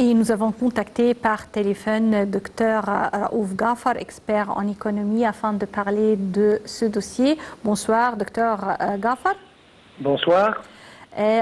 Et nous avons contacté par téléphone Dr Raouf Ghafar, expert en économie, afin de parler de ce dossier. Bonsoir, Dr Ghafar. Bonsoir.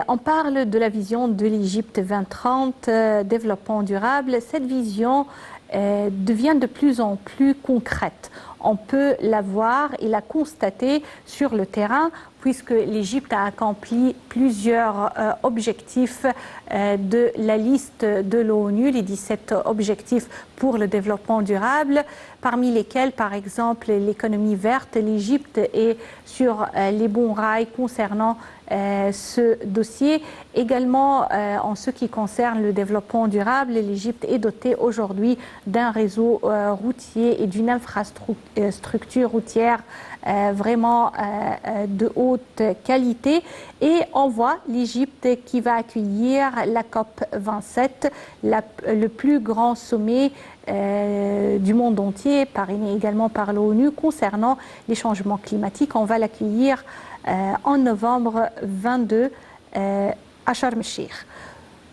On parle de la vision de l'Égypte 2030, développement durable. Cette vision devient de plus en plus concrète. On peut la voir et la constater sur le terrain, puisque l'Égypte a accompli plusieurs objectifs de la liste de l'ONU, les 17 objectifs pour le développement durable, parmi lesquels, par exemple, l'économie verte. L'Égypte est sur les bons rails concernant ce dossier. Également, en ce qui concerne le développement durable, l'Égypte est dotée aujourd'hui d'un réseau routier et d'une infrastructure routière vraiment de haute qualité. Et on voit l'Égypte qui va accueillir la COP 27, le plus grand sommet du monde entier, parrainé également par l'ONU concernant les changements climatiques. On va l'accueillir en novembre 22 à Sharm el-Sheikh.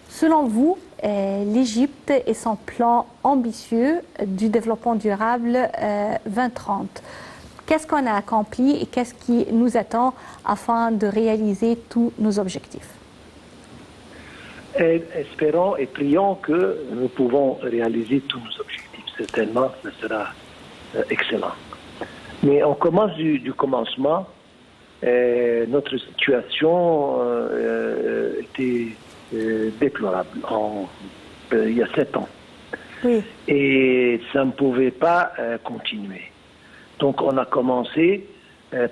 Selon vous, l'Égypte et son plan ambitieux du développement durable 2030, qu'est-ce qu'on a accompli et qu'est-ce qui nous attend afin de réaliser tous nos objectifs? Espérons et prions que nous pouvons réaliser tous nos objectifs. Certainement, ce sera excellent. Mais on commence du commencement. Notre situation était déplorable il y a 7 ans. Oui. Et ça ne pouvait pas continuer. Donc on a commencé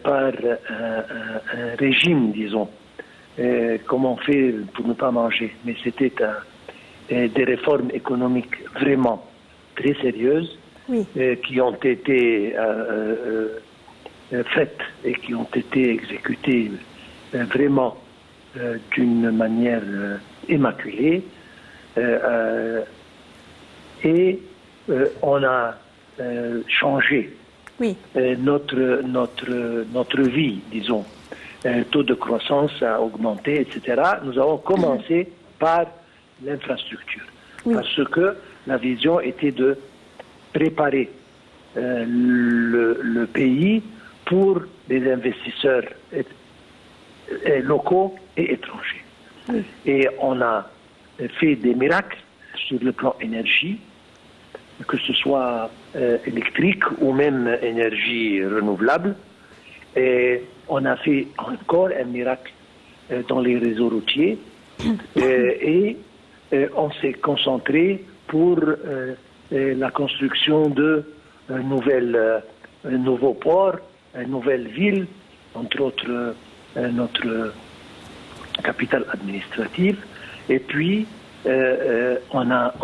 par un régime, disons, comme on fait pour ne pas manger. Mais c'était des réformes économiques vraiment très sérieuses, Oui. qui ont été faites et qui ont été exécutées vraiment d'une manière immaculée. Et on a changé Oui. notre vie, disons. Le taux de croissance a augmenté, etc. Nous avons commencé par l'infrastructure. Oui. Parce que la vision était de préparer le pays pour les investisseurs locaux et étrangers. Oui. Et on a fait des miracles sur le plan énergie, que ce soit électrique ou même énergie renouvelable. Et on a fait encore un miracle dans les réseaux routiers. Et on s'est concentré pour la construction de nouveaux ports, une nouvelle ville, entre autres notre capitale administrative. Et puis, on a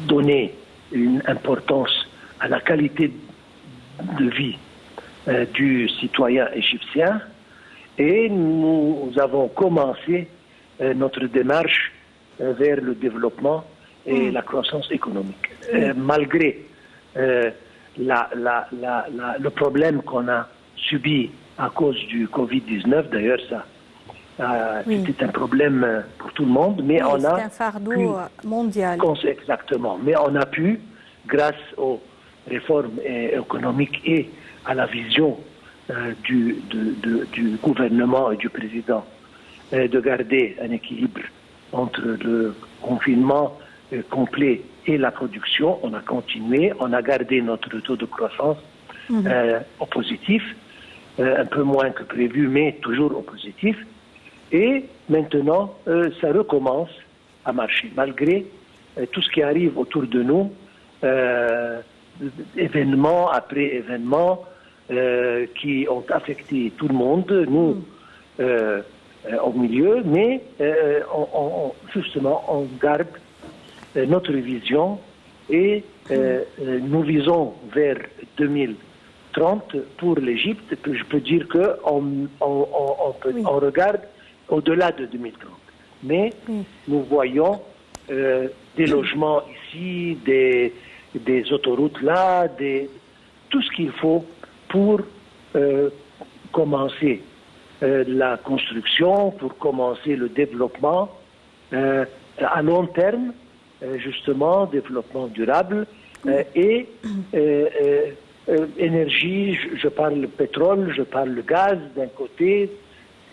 donné une importance à la qualité de vie du citoyen égyptien. Et nous avons commencé notre démarche vers le développement et la croissance économique. Malgré le problème qu'on a subi à cause du Covid-19, d'ailleurs, c'était un problème pour tout le monde, mais on a... C'est un fardeau mondial. Exactement. Mais on a pu, grâce aux réformes économiques et à la vision du gouvernement et du président, de garder un équilibre entre le confinement complet et la production. On a continué, on a gardé notre taux de croissance au positif, un peu moins que prévu, mais toujours au positif. Et maintenant, ça recommence à marcher, malgré tout ce qui arrive autour de nous, événements après événements qui ont affecté tout le monde, nous au milieu, mais justement, on garde notre vision et nous visons vers 2030 pour l'Égypte. Je peux dire qu'on regarde au-delà de 2030. Mais nous voyons des logements ici, des autoroutes là, tout ce qu'il faut pour commencer la construction, pour commencer le développement à long terme, justement, développement durable et énergie, je parle pétrole, je parle gaz d'un côté,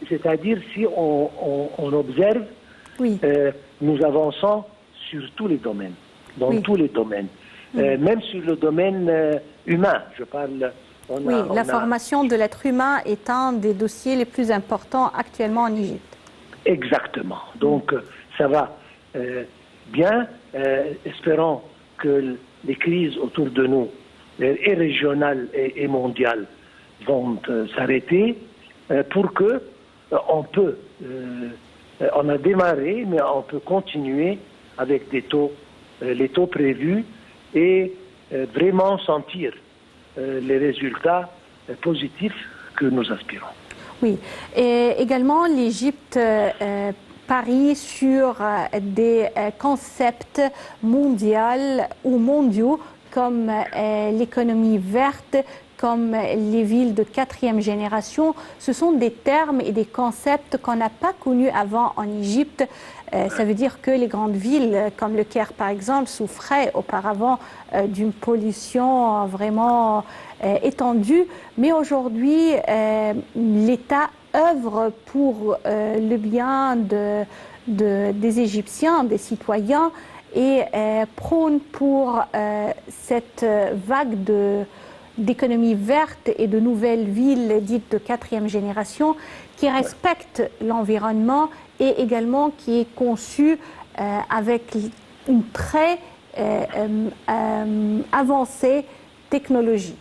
c'est-à-dire si on observe, Oui. nous avançons sur tous les domaines, dans Oui. tous les domaines, même sur le domaine humain, je parle. Oui, la formation de l'être humain est un des dossiers les plus importants actuellement en Égypte. Exactement. Donc, ça va bien. Espérons que les crises autour de nous, et régionales et mondiales, vont s'arrêter pour que on a démarré, mais on peut continuer avec les taux prévus et vraiment sentir les résultats positifs que nous aspirons. Oui, et également l'Égypte parie sur des concepts mondiaux ou mondiaux comme l'économie verte, comme les villes de 4e génération. Ce sont des termes et des concepts qu'on n'a pas connus avant en Égypte. Ça veut dire que les grandes villes, comme le Caire par exemple, souffraient auparavant d'une pollution vraiment étendue. Mais aujourd'hui, l'État œuvre pour le bien des Égyptiens, des citoyens, et prône pour cette vague d'économie verte et de nouvelles villes dites de 4e génération qui respectent l'environnement et également qui est conçue avec une très avancée technologie.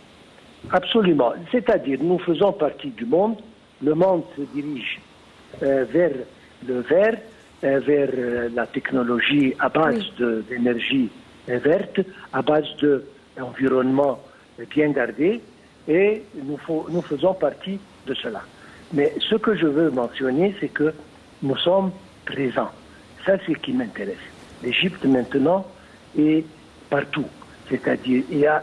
Absolument. C'est-à-dire, nous faisons partie du monde. Le monde se dirige vers le vert, vers la technologie à base d'énergie verte, à base d'environnement bien gardé, et nous faisons partie de cela. Mais ce que je veux mentionner, c'est que nous sommes présents. Ça, c'est ce qui m'intéresse. L'Égypte, maintenant, est partout. C'est-à-dire, il y a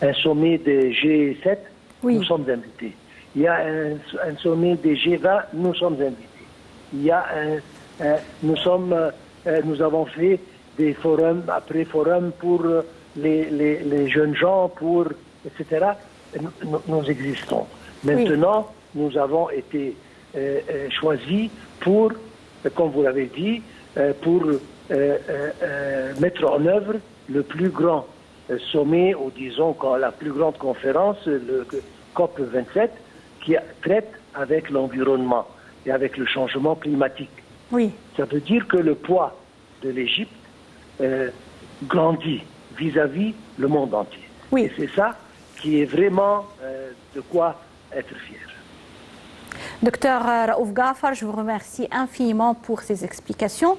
un sommet des G7, nous sommes invités. Il y a un sommet des G20, nous sommes invités. Il y a nous avons fait des forums après forums pour les jeunes gens, etc. Nous existons. Maintenant, nous avons été choisis pour, comme vous l'avez dit, pour mettre en œuvre le plus grand sommet, ou disons la plus grande conférence, le COP27, qui traite avec l'environnement et avec le changement climatique. Oui. Ça veut dire que le poids de l'Égypte grandit vis-à-vis le monde entier. Oui. Et c'est ça qui est vraiment de quoi être fier. Docteur Raouf Ghafar, je vous remercie infiniment pour ces explications.